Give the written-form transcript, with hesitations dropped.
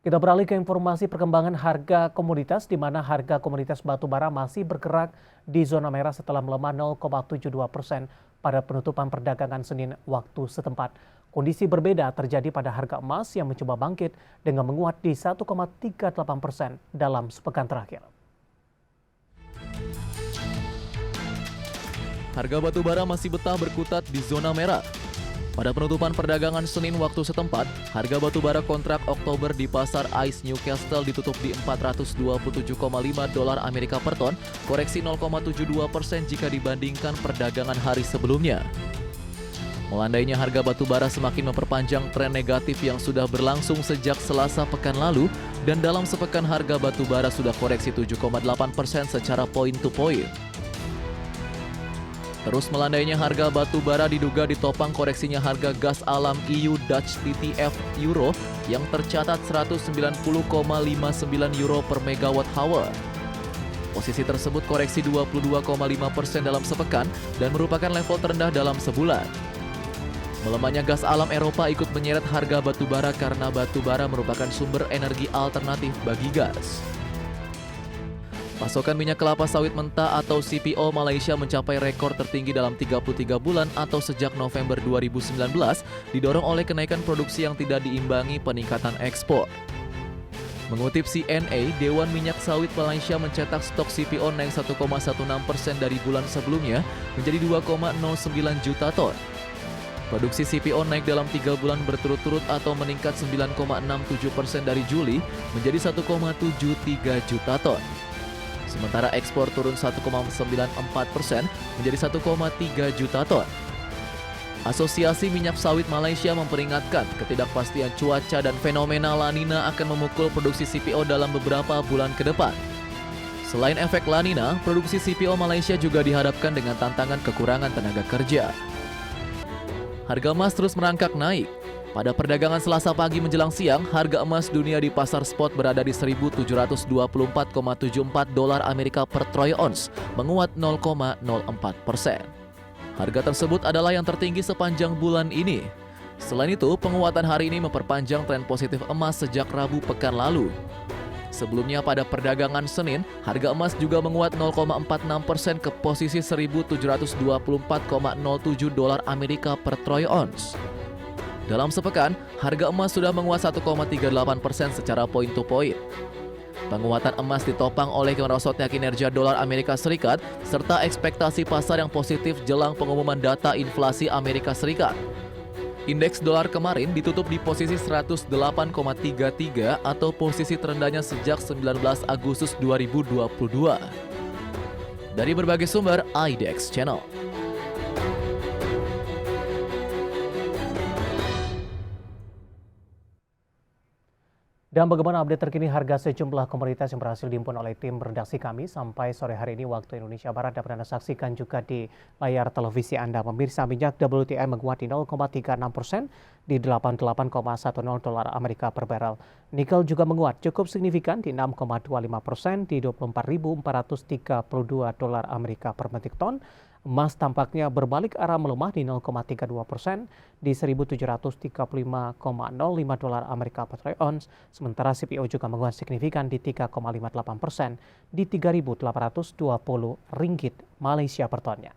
Kita beralih ke informasi perkembangan harga komoditas, di mana harga komoditas batu bara masih bergerak di zona merah setelah melemah 0,72% pada penutupan perdagangan Senin waktu setempat. Kondisi berbeda terjadi pada harga emas yang mencoba bangkit dengan menguat di 1,38% dalam sepekan terakhir. Harga batu bara masih betah berkutat di zona merah. Pada penutupan perdagangan Senin waktu setempat, harga batu bara kontrak Oktober di pasar ICE Newcastle ditutup di $427,5 Amerika per ton, koreksi 0,72% jika dibandingkan perdagangan hari sebelumnya. Melandainya harga batu bara semakin memperpanjang tren negatif yang sudah berlangsung sejak Selasa pekan lalu, dan dalam sepekan harga batu bara sudah koreksi 7,8% secara point to point. Terus melandainya harga batu bara diduga ditopang koreksinya harga gas alam EU Dutch TTF Euro yang tercatat 190,59 euro per megawatt hour. Posisi tersebut koreksi 22,5% dalam sepekan dan merupakan level terendah dalam sebulan. Melemahnya gas alam Eropa ikut menyeret harga batu bara karena batu bara merupakan sumber energi alternatif bagi gas. Pasokan minyak kelapa sawit mentah atau CPO Malaysia mencapai rekor tertinggi dalam 33 bulan atau sejak November 2019, didorong oleh kenaikan produksi yang tidak diimbangi peningkatan ekspor. Mengutip CNA, Dewan Minyak Sawit Malaysia mencetak stok CPO naik 1,16% dari bulan sebelumnya menjadi 2,09 juta ton. Produksi CPO naik dalam 3 bulan berturut-turut atau meningkat 9,67% dari Juli menjadi 1,73 juta ton. Sementara ekspor turun 1,94% menjadi 1,3 juta ton. Asosiasi Minyak Sawit Malaysia memperingatkan ketidakpastian cuaca dan fenomena La Nina akan memukul produksi CPO dalam beberapa bulan ke depan. Selain efek La Nina, produksi CPO Malaysia juga dihadapkan dengan tantangan kekurangan tenaga kerja. Harga emas terus merangkak naik. Pada perdagangan Selasa pagi menjelang siang, harga emas dunia di pasar spot berada di $1.724,74 Amerika per troy ounce, menguat 0,04%. Harga tersebut adalah yang tertinggi sepanjang bulan ini. Selain itu, penguatan hari ini memperpanjang tren positif emas sejak Rabu pekan lalu. Sebelumnya pada perdagangan Senin, harga emas juga menguat 0,46% ke posisi $1.724,07 Amerika per troy ounce. Dalam sepekan, harga emas sudah menguat 1,38% secara point to point. Penguatan emas ditopang oleh merosotnya kinerja dolar Amerika Serikat serta ekspektasi pasar yang positif jelang pengumuman data inflasi Amerika Serikat. Indeks dolar kemarin ditutup di posisi 108,33 atau posisi terendahnya sejak 19 Agustus 2022. Dari berbagai sumber, IDX Channel. Dan bagaimana update terkini harga sejumlah komoditas yang berhasil dihimpun oleh tim redaksi kami sampai sore hari ini waktu Indonesia Barat dapat Anda saksikan juga di layar televisi Anda. Pemirsa, minyak WTI menguat di 0,36% di $88,10 Amerika per barrel. Nikel juga menguat cukup signifikan di 6,25% di $24.432 Amerika per metrik ton. Emas tampaknya berbalik arah melemah di 0,32% di $1.735,05 Amerika per troy ounce. Sementara CPO juga menguat signifikan di 3,58% di 3.820 ringgit Malaysia per tonnya.